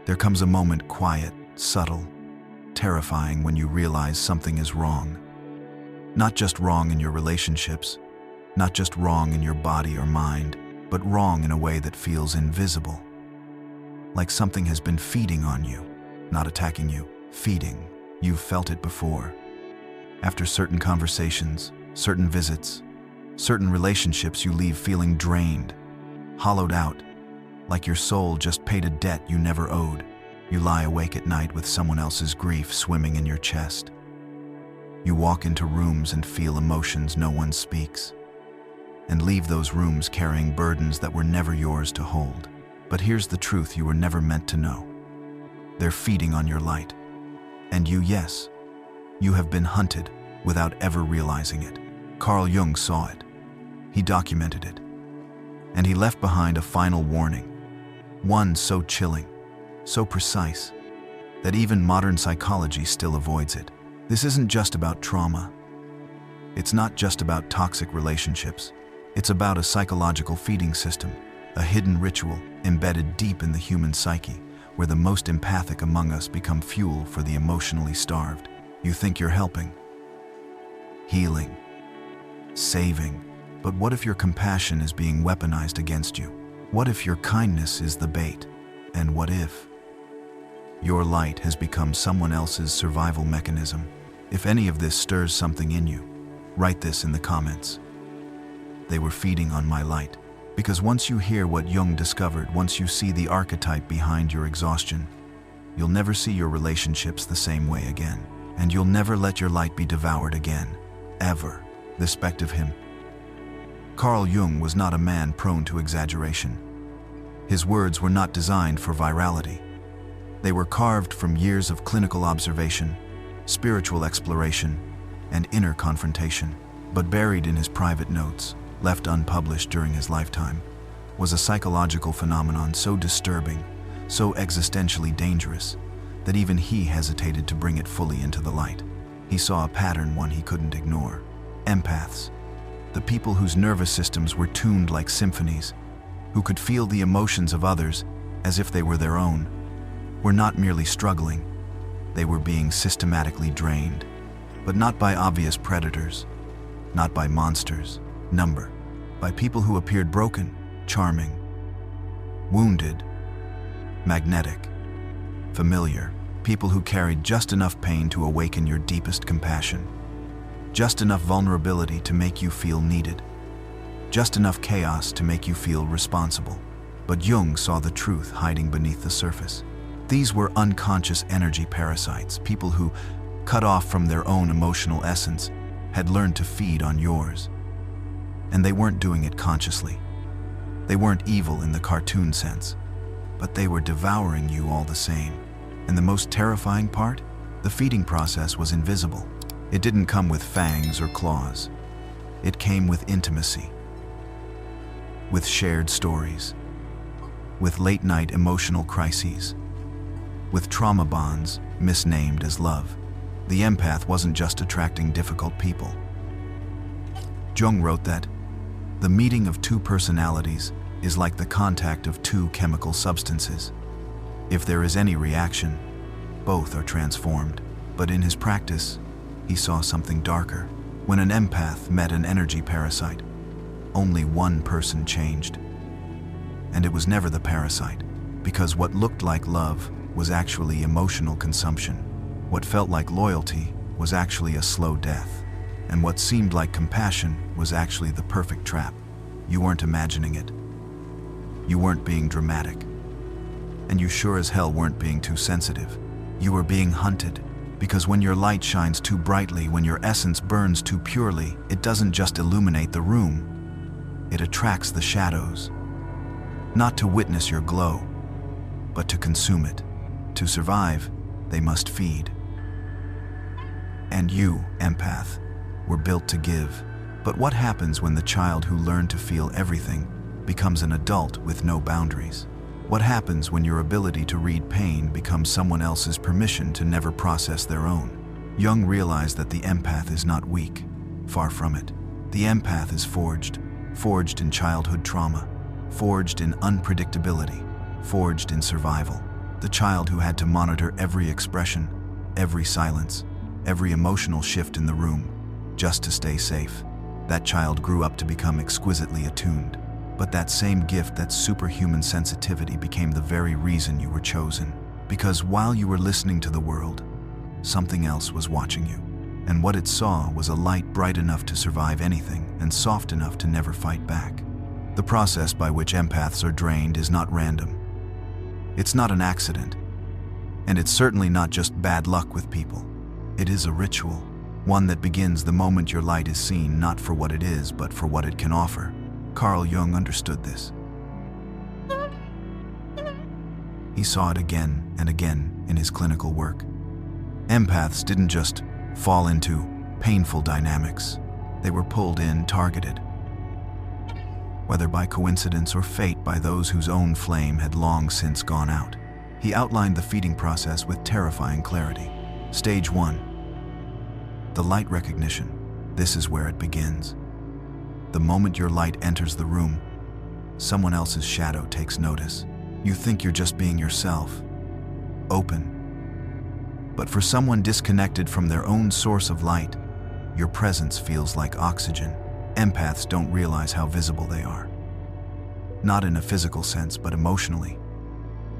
There comes a moment, quiet, subtle, terrifying, when you realize something is wrong. Not just wrong in your relationships, not just wrong in your body or mind, but wrong in a way that feels invisible. Like something has been feeding on you, not attacking you, feeding. You've felt it before. After certain conversations, certain visits, certain relationships, you leave feeling drained, hollowed out, like your soul just paid a debt you never owed. You lie awake at night with someone else's grief swimming in your chest. You walk into rooms and feel emotions no one speaks, and leave those rooms carrying burdens that were never yours to hold. But here's the truth you were never meant to know. They're feeding on your light. And yes, you have been hunted without ever realizing it. Carl Jung saw it. He documented it. And he left behind a final warning. One so chilling, so precise, that even modern psychology still avoids it. This isn't just about trauma. It's not just about toxic relationships. It's about a psychological feeding system, a hidden ritual embedded deep in the human psyche, where the most empathic among us become fuel for the emotionally starved. You think you're helping, healing, saving, but what if your compassion is being weaponized against you? What if your kindness is the bait? And what if your light has become someone else's survival mechanism? If any of this stirs something in you, write this in the comments. They were feeding on my light. Because once you hear what Jung discovered, once you see the archetype behind your exhaustion, you'll never see your relationships the same way again. And you'll never let your light be devoured again. Ever. The spect of him. Carl Jung was not a man prone to exaggeration. His words were not designed for virality. They were carved from years of clinical observation, spiritual exploration, and inner confrontation. But buried in his private notes, left unpublished during his lifetime, was a psychological phenomenon so disturbing, so existentially dangerous, that even he hesitated to bring it fully into the light. He saw a pattern, one he couldn't ignore. Empaths, the people whose nervous systems were tuned like symphonies, who could feel the emotions of others as if they were their own, were not merely struggling, they were being systematically drained, but not by obvious predators, not by monsters, by people who appeared broken, charming, wounded, magnetic, familiar, people who carried just enough pain to awaken your deepest compassion, just enough vulnerability to make you feel needed, just enough chaos to make you feel responsible. But Jung saw the truth hiding beneath the surface. These were unconscious energy parasites, people who, cut off from their own emotional essence, had learned to feed on yours. And they weren't doing it consciously. They weren't evil in the cartoon sense, but they were devouring you all the same. And the most terrifying part? The feeding process was invisible. It didn't come with fangs or claws. It came with intimacy, with shared stories, with late-night emotional crises, with trauma bonds misnamed as love. The empath wasn't just attracting difficult people. Jung wrote that the meeting of two personalities is like the contact of two chemical substances. If there is any reaction, both are transformed. But in his practice, he saw something darker. When an empath met an energy parasite, only one person changed. And it was never the parasite, because what looked like love was actually emotional consumption. What felt like loyalty was actually a slow death. And what seemed like compassion was actually the perfect trap. You weren't imagining it. You weren't being dramatic. And you sure as hell weren't being too sensitive. You were being hunted. Because when your light shines too brightly, when your essence burns too purely, it doesn't just illuminate the room. It attracts the shadows. Not to witness your glow, but to consume it. To survive, they must feed. And you, empath, were built to give. But what happens when the child who learned to feel everything becomes an adult with no boundaries? What happens when your ability to read pain becomes someone else's permission to never process their own? Jung realized that the empath is not weak. Far from it. The empath is forged in childhood trauma, forged in unpredictability, forged in survival. The child who had to monitor every expression, every silence, every emotional shift in the room, just to stay safe. That child grew up to become exquisitely attuned. But that same gift, that superhuman sensitivity, became the very reason you were chosen. Because while you were listening to the world, something else was watching you. And what it saw was a light bright enough to survive anything and soft enough to never fight back. The process by which empaths are drained is not random. It's not an accident. And it's certainly not just bad luck with people. It is a ritual, one that begins the moment your light is seen, not for what it is, but for what it can offer. Carl Jung understood this. He saw it again and again in his clinical work. Empaths didn't just fall into painful dynamics. They were pulled in, targeted. Whether by coincidence or fate, by those whose own flame had long since gone out. He outlined the feeding process with terrifying clarity. Stage 1. The light recognition. This is where it begins. The moment your light enters the room, someone else's shadow takes notice. You think you're just being yourself, open. But for someone disconnected from their own source of light, your presence feels like oxygen. Empaths don't realize how visible they are. Not in a physical sense, but emotionally,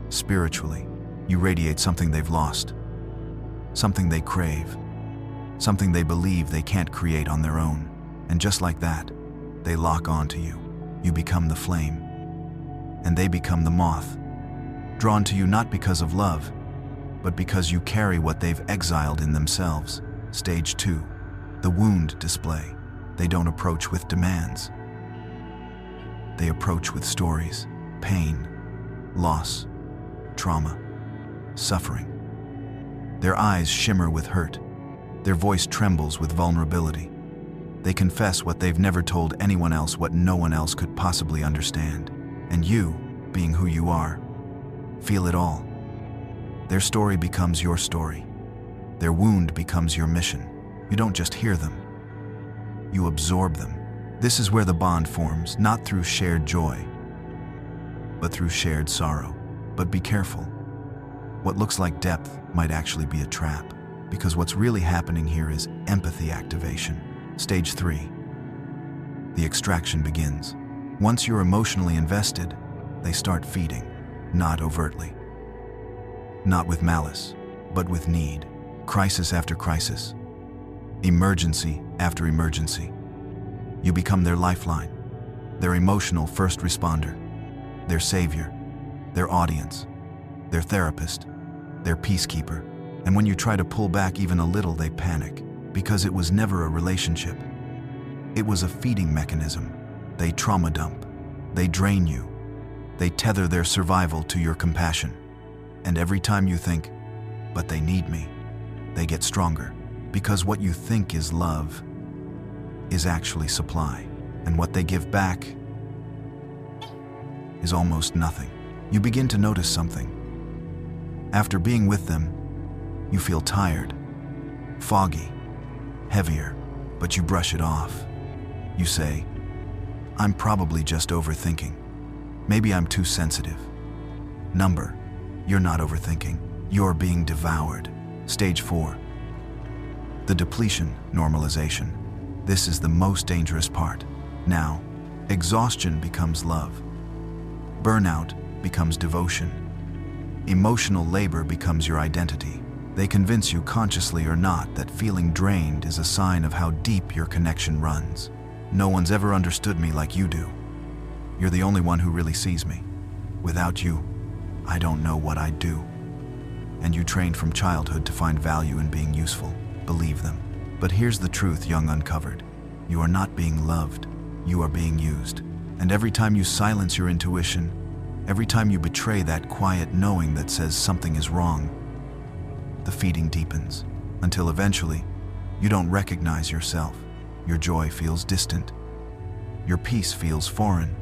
spiritually. You radiate something they've lost, something they crave, something they believe they can't create on their own. And just like that, they lock onto you. You become the flame, and they become the moth, drawn to you not because of love, but because you carry what they've exiled in themselves. Stage 2. The wound display. They don't approach with demands. They approach with stories, pain, loss, trauma, suffering. Their eyes shimmer with hurt. Their voice trembles with vulnerability. They confess what they've never told anyone else, what no one else could possibly understand. And you, being who you are, feel it all. Their story becomes your story. Their wound becomes your mission. You don't just hear them. You absorb them. This is where the bond forms, not through shared joy, but through shared sorrow. But be careful. What looks like depth might actually be a trap, because what's really happening here is empathy activation. Stage 3. The extraction begins. Once you're emotionally invested, they start feeding, not overtly, not with malice, but with need. Crisis after crisis, emergency after emergency. You become their lifeline, their emotional first responder, their savior, their audience, their therapist, their peacekeeper. And when you try to pull back even a little, they panic, because it was never a relationship. It was a feeding mechanism. They trauma dump. They drain you. They tether their survival to your compassion. And every time you think, but they need me, they get stronger. Because what you think is love is actually supply. And what they give back is almost nothing. You begin to notice something. After being with them, you feel tired, foggy, heavier, but you brush it off. You say, I'm probably just overthinking. Maybe I'm too sensitive. Number, you're not overthinking. You're being devoured. Stage 4. The depletion normalization. This is the most dangerous part. Now, exhaustion becomes love. Burnout becomes devotion. Emotional labor becomes your identity. They convince you, consciously or not, that feeling drained is a sign of how deep your connection runs. No one's ever understood me like you do. You're the only one who really sees me. Without you, I don't know what I'd do. And you trained from childhood to find value in being useful. Believe them. But here's the truth Jung uncovered. You are not being loved. You are being used. And every time you silence your intuition, every time you betray that quiet knowing that says something is wrong, the feeding deepens, until eventually, you don't recognize yourself. Your joy feels distant. Your peace feels foreign.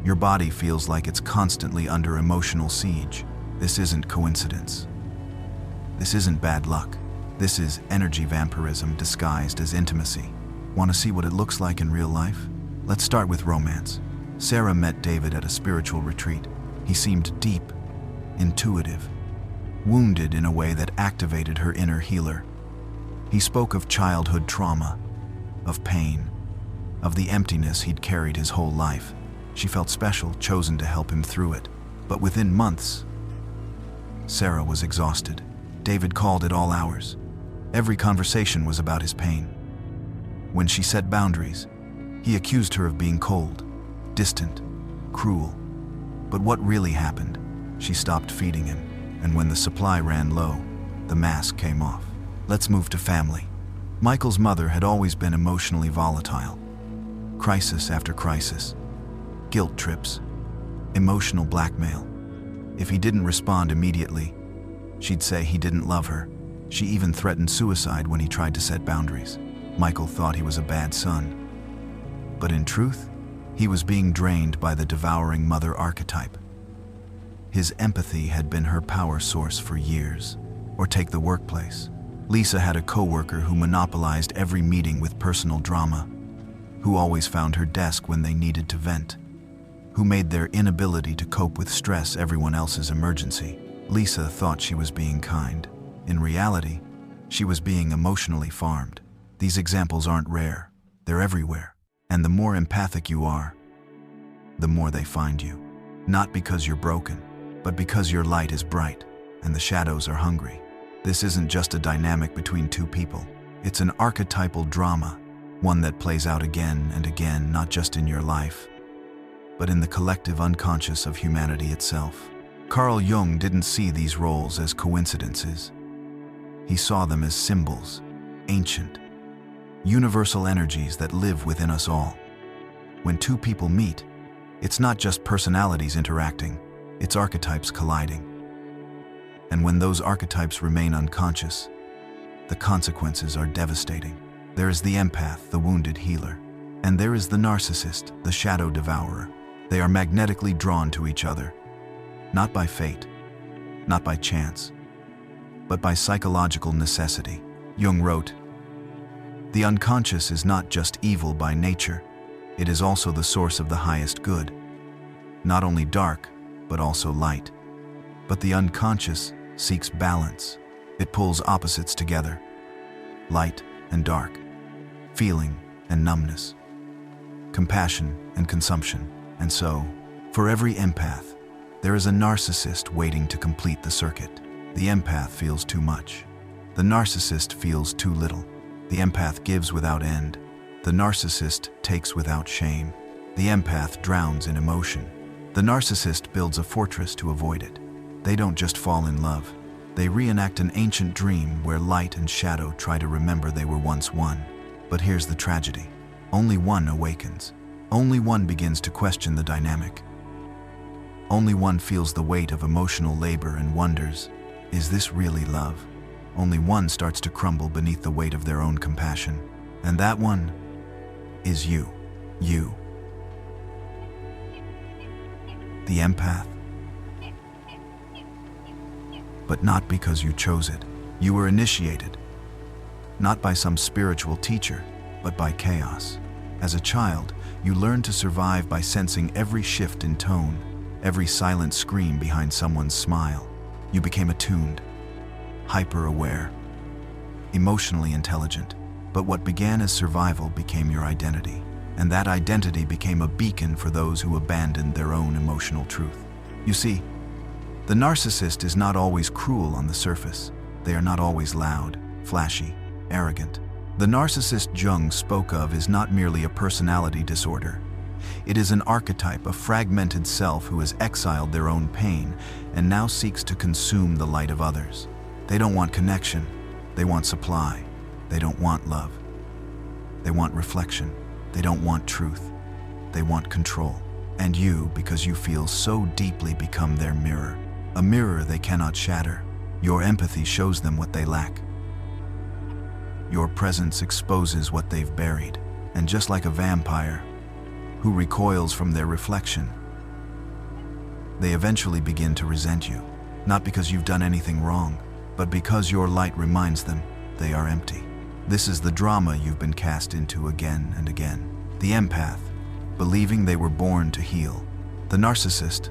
Your body feels like it's constantly under emotional siege. This isn't coincidence. This isn't bad luck. This is energy vampirism disguised as intimacy. Want to see what it looks like in real life? Let's start with romance. Sarah met David at a spiritual retreat. He seemed deep, intuitive, wounded in a way that activated her inner healer. He spoke of childhood trauma, of pain, of the emptiness he'd carried his whole life. She felt special, chosen to help him through it. But within months, Sarah was exhausted. David called at all hours. Every conversation was about his pain. When she set boundaries, he accused her of being cold, distant, cruel. But what really happened? She stopped feeding him, and when the supply ran low, the mask came off. Let's move to family. Michael's mother had always been emotionally volatile. Crisis after crisis, guilt trips, emotional blackmail. If he didn't respond immediately, she'd say he didn't love her. She even threatened suicide when he tried to set boundaries. Michael thought he was a bad son. But in truth, he was being drained by the devouring mother archetype. His empathy had been her power source for years. Or take the workplace. Lisa had a coworker who monopolized every meeting with personal drama, who always found her desk when they needed to vent, who made their inability to cope with stress everyone else's emergency. Lisa thought she was being kind. In reality, she was being emotionally farmed. These examples aren't rare. They're everywhere. And the more empathic you are, the more they find you. Not because you're broken, but because your light is bright and the shadows are hungry. This isn't just a dynamic between two people. It's an archetypal drama, one that plays out again and again, not just in your life, but in the collective unconscious of humanity itself. Carl Jung didn't see these roles as coincidences. He saw them as symbols, ancient, universal energies that live within us all. When two people meet, it's not just personalities interacting, it's archetypes colliding. And when those archetypes remain unconscious, the consequences are devastating. There is the empath, the wounded healer, and there is the narcissist, the shadow devourer. They are magnetically drawn to each other, not by fate, not by chance, but by psychological necessity. Jung wrote, "The unconscious is not just evil by nature, it is also the source of the highest good, not only dark, but also light. But the unconscious seeks balance. It pulls opposites together, light and dark, feeling and numbness, compassion and consumption. And so, for every empath, there is a narcissist waiting to complete the circuit. The empath feels too much. The narcissist feels too little. The empath gives without end. The narcissist takes without shame. The empath drowns in emotion. The narcissist builds a fortress to avoid it. They don't just fall in love. They reenact an ancient dream where light and shadow try to remember they were once one. But here's the tragedy. Only one awakens. Only one begins to question the dynamic. Only one feels the weight of emotional labor and wonders, is this really love? Only one starts to crumble beneath the weight of their own compassion. And that one is you. You. The empath. But not because you chose it. You were initiated. Not by some spiritual teacher, but by chaos. As a child, you learned to survive by sensing every shift in tone, every silent scream behind someone's smile. You became attuned, hyper-aware, emotionally intelligent. But what began as survival became your identity. And that identity became a beacon for those who abandoned their own emotional truth. You see, the narcissist is not always cruel on the surface. They are not always loud, flashy, arrogant. The narcissist Jung spoke of is not merely a personality disorder. It is an archetype, a fragmented self who has exiled their own pain and now seeks to consume the light of others. They don't want connection. They want supply. They don't want love. They want reflection. They don't want truth. They want control. And you, because you feel so deeply, become their mirror. A mirror they cannot shatter. Your empathy shows them what they lack. Your presence exposes what they've buried. And just like a vampire who recoils from their reflection, they eventually begin to resent you. Not because you've done anything wrong, but because your light reminds them they are empty. This is the drama you've been cast into again and again. The empath, believing they were born to heal. The narcissist,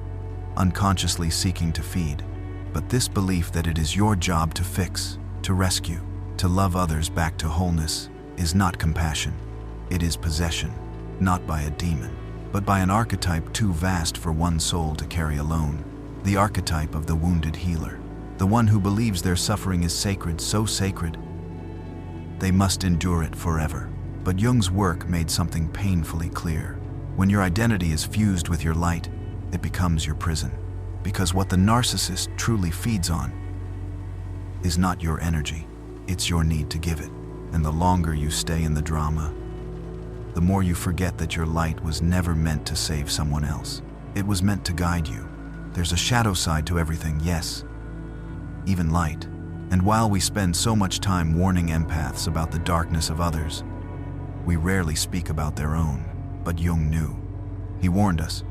unconsciously seeking to feed. But this belief that it is your job to fix, to rescue, to love others back to wholeness is not compassion. It is possession, not by a demon, but by an archetype too vast for one soul to carry alone. The archetype of the wounded healer, the one who believes their suffering is sacred, so sacred they must endure it forever. But Jung's work made something painfully clear. When your identity is fused with your light, it becomes your prison. Because what the narcissist truly feeds on is not your energy, it's your need to give it. And the longer you stay in the drama, the more you forget that your light was never meant to save someone else. It was meant to guide you. There's a shadow side to everything, yes, even light. And while we spend so much time warning empaths about the darkness of others, we rarely speak about their own. But Jung knew. He warned us.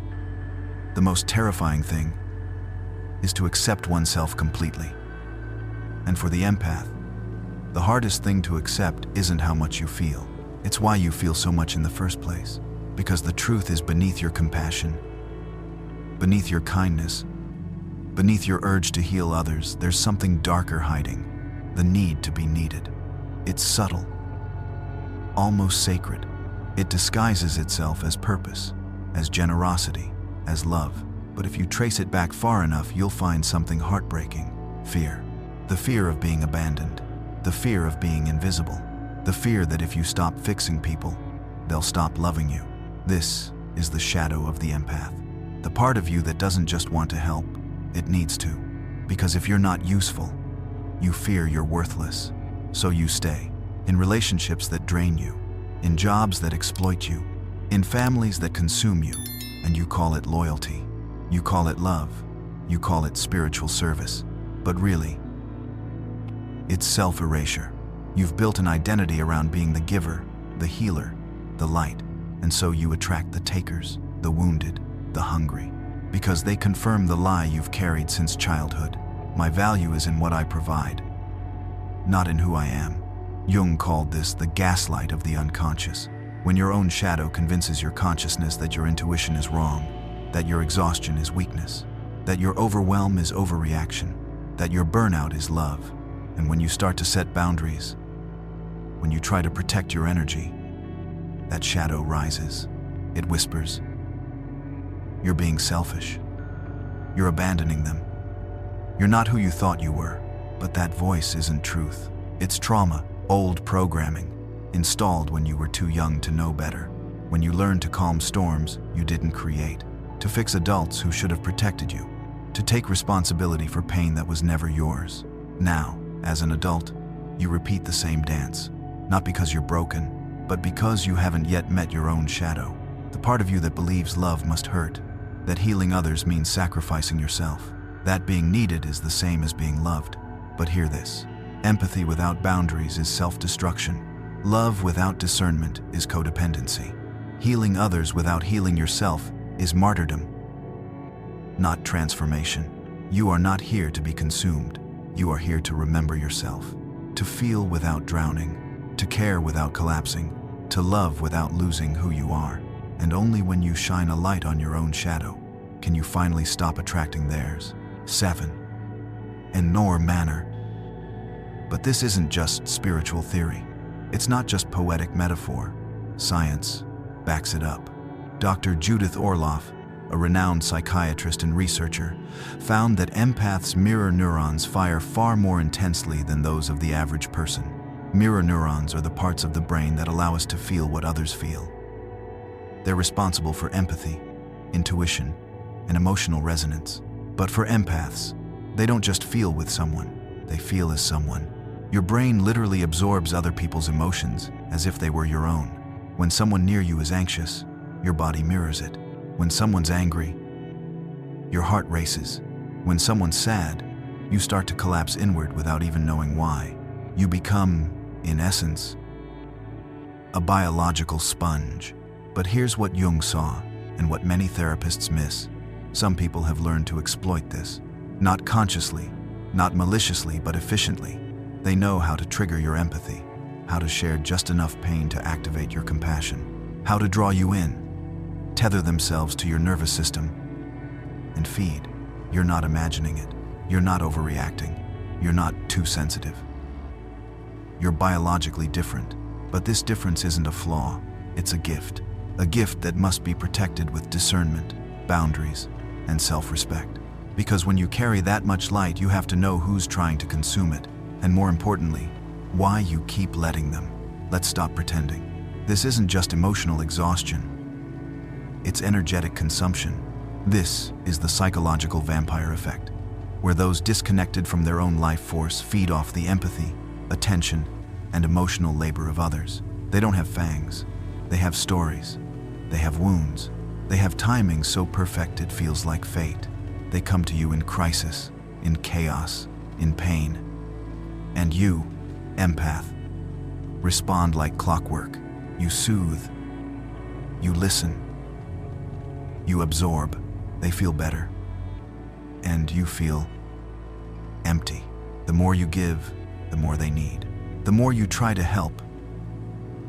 The most terrifying thing is to accept oneself completely. And for the empath, the hardest thing to accept isn't how much you feel. It's why you feel so much in the first place. Because the truth is beneath your compassion, beneath your kindness, beneath your urge to heal others, there's something darker hiding, the need to be needed. It's subtle, almost sacred. It disguises itself as purpose, as generosity, as love. But if you trace it back far enough, you'll find something heartbreaking. Fear. The fear of being abandoned. The fear of being invisible. The fear that if you stop fixing people, they'll stop loving you. This is the shadow of the empath. The part of you that doesn't just want to help, it needs to. Because if you're not useful, you fear you're worthless. So you stay in relationships that drain you, in jobs that exploit you, in families that consume you, and you call it loyalty. You call it love. You call it spiritual service. But really, it's self-erasure. You've built an identity around being the giver, the healer, the light, and so you attract the takers, the wounded, the hungry, because they confirm the lie you've carried since childhood. My value is in what I provide, not in who I am. Jung called this the gaslight of the unconscious. When your own shadow convinces your consciousness that your intuition is wrong, that your exhaustion is weakness, that your overwhelm is overreaction, that your burnout is love. And when you start to set boundaries, when you try to protect your energy, that shadow rises. It whispers, "You're being selfish. You're abandoning them. You're not who you thought you were." But that voice isn't truth. It's trauma, old programming, installed when you were too young to know better, when you learned to calm storms you didn't create, to fix adults who should have protected you, to take responsibility for pain that was never yours. Now, as an adult, you repeat the same dance, not because you're broken, but because you haven't yet met your own shadow, the part of you that believes love must hurt, that healing others means sacrificing yourself, that being needed is the same as being loved. But hear this: empathy without boundaries is self-destruction. Love without discernment is codependency. Healing others without healing yourself is martyrdom, not transformation. You are not here to be consumed. You are here to remember yourself, to feel without drowning, to care without collapsing, to love without losing who you are. And only when you shine a light on your own shadow can you finally stop attracting theirs. 7. In no manner. But this isn't just spiritual theory. It's not just poetic metaphor. Science backs it up. Dr. Judith Orloff, a renowned psychiatrist and researcher, found that empaths' mirror neurons fire far more intensely than those of the average person. Mirror neurons are the parts of the brain that allow us to feel what others feel. They're responsible for empathy, intuition, and emotional resonance. But for empaths, they don't just feel with someone, they feel as someone. Your brain literally absorbs other people's emotions as if they were your own. When someone near you is anxious, your body mirrors it. When someone's angry, your heart races. When someone's sad, you start to collapse inward without even knowing why. You become, in essence, a biological sponge. But here's what Jung saw, and what many therapists miss. Some people have learned to exploit this. Not consciously, not maliciously, but efficiently. They know how to trigger your empathy, how to share just enough pain to activate your compassion, how to draw you in, tether themselves to your nervous system, and feed. You're not imagining it. You're not overreacting. You're not too sensitive. You're biologically different, but this difference isn't a flaw. It's a gift that must be protected with discernment, boundaries, and self-respect. Because when you carry that much light, you have to know who's trying to consume it, and more importantly, why you keep letting them. Let's stop pretending. This isn't just emotional exhaustion. It's energetic consumption. This is the psychological vampire effect, where those disconnected from their own life force feed off the empathy, attention, and emotional labor of others. They don't have fangs. They have stories. They have wounds. They have timing so perfect it feels like fate. They come to you in crisis, in chaos, in pain. And you, empath, respond like clockwork. You soothe. You listen. You absorb. They feel better. And you feel empty. The more you give, the more they need. The more you try to help,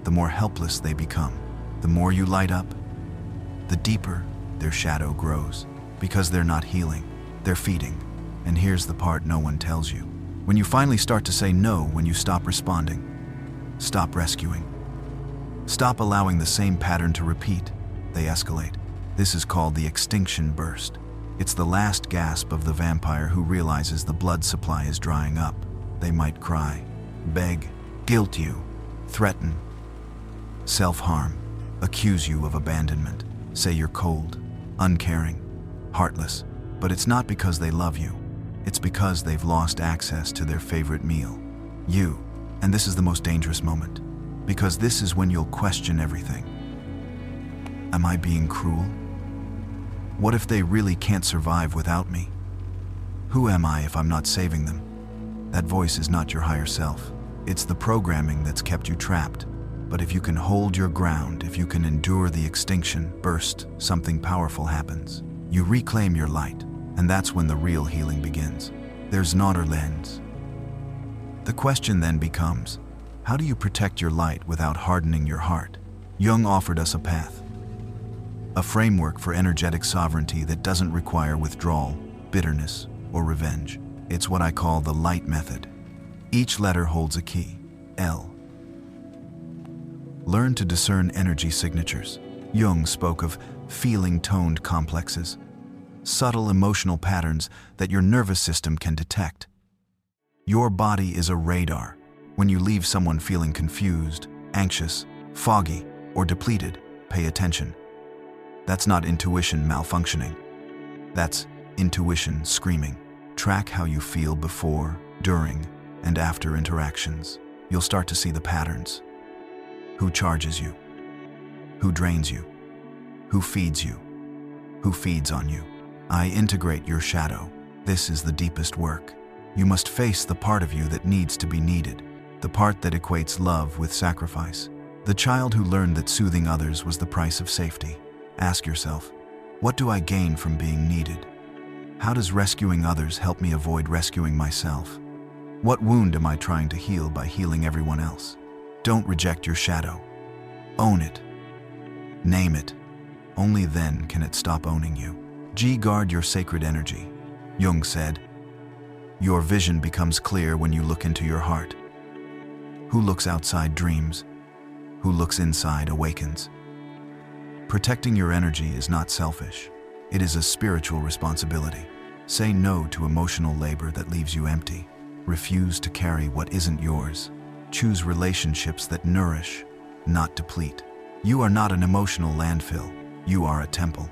the more helpless they become. The more you light up, the deeper their shadow grows. Because they're not healing, they're feeding. And here's the part no one tells you. When you finally start to say no, when you stop responding, stop rescuing, stop allowing the same pattern to repeat, they escalate. This is called the extinction burst. It's the last gasp of the vampire who realizes the blood supply is drying up. They might cry, beg, guilt you, threaten, self-harm, accuse you of abandonment, say you're cold, uncaring, heartless. But it's not because they love you. It's because they've lost access to their favorite meal, you. And this is the most dangerous moment, because this is when you'll question everything. Am I being cruel? What if they really can't survive without me? Who am I if I'm not saving them? That voice is not your higher self. It's the programming that's kept you trapped. But if you can hold your ground, if you can endure the extinction burst, something powerful happens. You reclaim your light, and that's when the real healing begins. There's not a lens. The question then becomes, how do you protect your light without hardening your heart? Jung offered us a path, a framework for energetic sovereignty that doesn't require withdrawal, bitterness, or revenge. It's what I call the light method. Each letter holds a key, L. Learn to discern energy signatures. Jung spoke of feeling-toned complexes, subtle emotional patterns that your nervous system can detect. Your body is a radar. When you leave someone feeling confused, anxious, foggy, or depleted, pay attention. That's not intuition malfunctioning. That's intuition screaming. Track how you feel before, during, and after interactions. You'll start to see the patterns. Who charges you? Who drains you? Who feeds you? Who feeds on you? I integrate your shadow. This is the deepest work. You must face the part of you that needs to be needed, the part that equates love with sacrifice, the child who learned that soothing others was the price of safety. Ask yourself, what do I gain from being needed? How does rescuing others help me avoid rescuing myself? What wound am I trying to heal by healing everyone else? Don't reject your shadow. Own it. Name it. Only then can it stop owning you. Guard your sacred energy. Jung said, your vision becomes clear when you look into your heart. Who looks outside dreams. Who looks inside awakens. Protecting your energy is not selfish. It is a spiritual responsibility. Say no to emotional labor that leaves you empty. Refuse to carry what isn't yours. Choose relationships that nourish, not deplete. You are not an emotional landfill. You are a temple.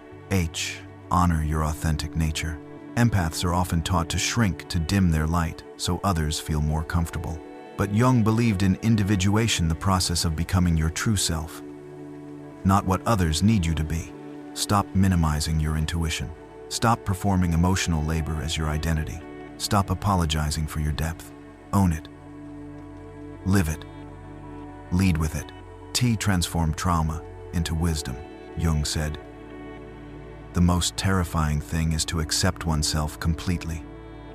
Honor your authentic nature. Empaths are often taught to shrink to dim their light so others feel more comfortable. But Jung believed in individuation, the process of becoming your true self, not what others need you to be. Stop minimizing your intuition. Stop performing emotional labor as your identity. Stop apologizing for your depth. Own it. Live it. Lead with it. Transform trauma into wisdom. Jung said, the most terrifying thing is to accept oneself completely.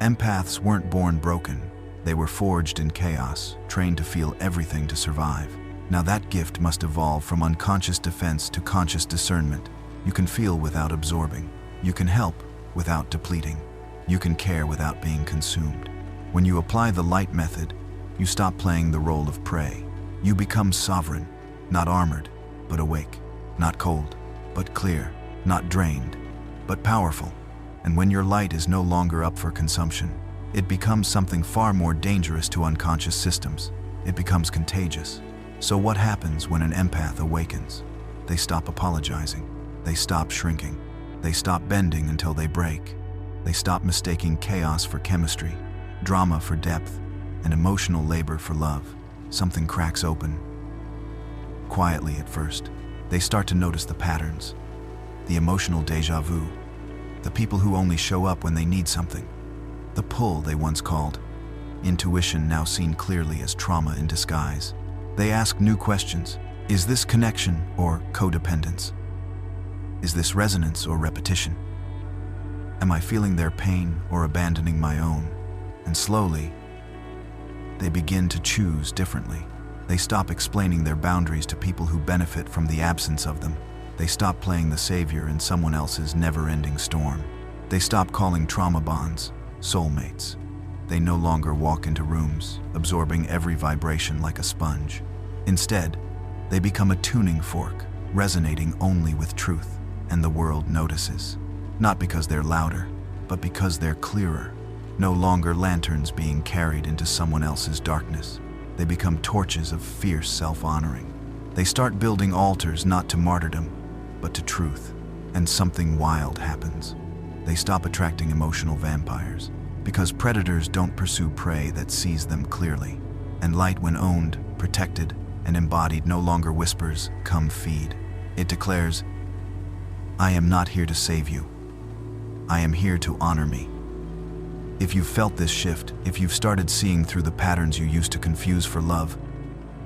Empaths weren't born broken. They were forged in chaos, trained to feel everything to survive. Now that gift must evolve from unconscious defense to conscious discernment. You can feel without absorbing. You can help without depleting. You can care without being consumed. When you apply the light method, you stop playing the role of prey. You become sovereign, not armored, but awake, not cold, but clear, not drained, but powerful. And when your light is no longer up for consumption, it becomes something far more dangerous to unconscious systems. It becomes contagious. So what happens when an empath awakens? They stop apologizing. They stop shrinking. They stop bending until they break. They stop mistaking chaos for chemistry, drama for depth, and emotional labor for love. Something cracks open. Quietly at first, they start to notice the patterns, the emotional déjà vu, the people who only show up when they need something, the pull they once called intuition, now seen clearly as trauma in disguise. They ask new questions. Is this connection or codependence? Is this resonance or repetition? Am I feeling their pain or abandoning my own? And slowly, they begin to choose differently. They stop explaining their boundaries to people who benefit from the absence of them. They stop playing the savior in someone else's never-ending storm. They stop calling trauma bonds soulmates. They no longer walk into rooms, absorbing every vibration like a sponge. Instead, they become a tuning fork, resonating only with truth, and the world notices. Not because they're louder, but because they're clearer. No longer lanterns being carried into someone else's darkness. They become torches of fierce self-honoring. They start building altars not to martyrdom, but to truth. And something wild happens. They stop attracting emotional vampires, because predators don't pursue prey that sees them clearly. And light, when owned, protected, and embodied, no longer whispers, "Come feed." It declares, "I am not here to save you. I am here to honor me." If you've felt this shift, if you've started seeing through the patterns you used to confuse for love,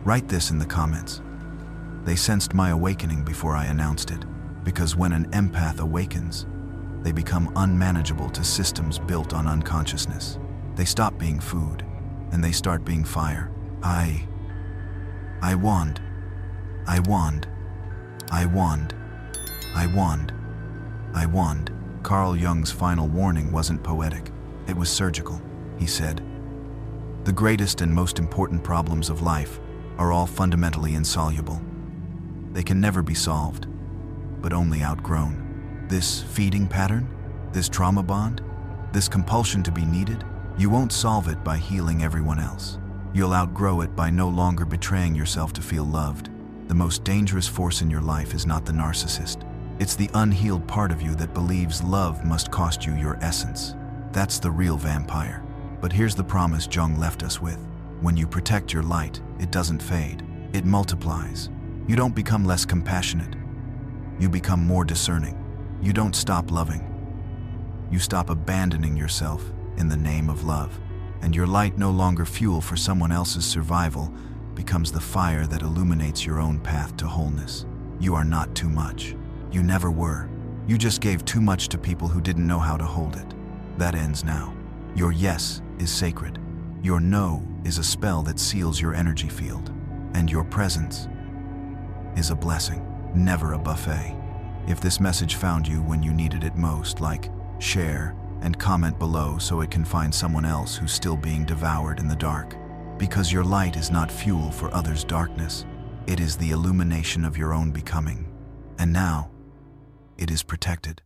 write this in the comments. They sensed my awakening before I announced it, because when an empath awakens, they become unmanageable to systems built on unconsciousness. They stop being food, and they start being fire. I wand. I wand. I wand. I wand. I wand. Carl Jung's final warning wasn't poetic. It was surgical. He said, "The greatest and most important problems of life are all fundamentally insoluble. They can never be solved, but only outgrown. This feeding pattern, this trauma bond, this compulsion to be needed, you won't solve it by healing everyone else. You'll outgrow it by no longer betraying yourself to feel loved. The most dangerous force in your life is not the narcissist. It's the unhealed part of you that believes love must cost you your essence. That's the real vampire. But here's the promise Jung left us with. When you protect your light, it doesn't fade. It multiplies. You don't become less compassionate. You become more discerning. You don't stop loving. You stop abandoning yourself in the name of love. And your light, no longer fuel for someone else's survival, becomes the fire that illuminates your own path to wholeness. You are not too much. You never were. You just gave too much to people who didn't know how to hold it. That ends now. Your yes is sacred. Your no is a spell that seals your energy field. And your presence is a blessing, never a buffet. If this message found you when you needed it most, like, share, and comment below so it can find someone else who's still being devoured in the dark. Because your light is not fuel for others' darkness. It is the illumination of your own becoming. And now, it is protected.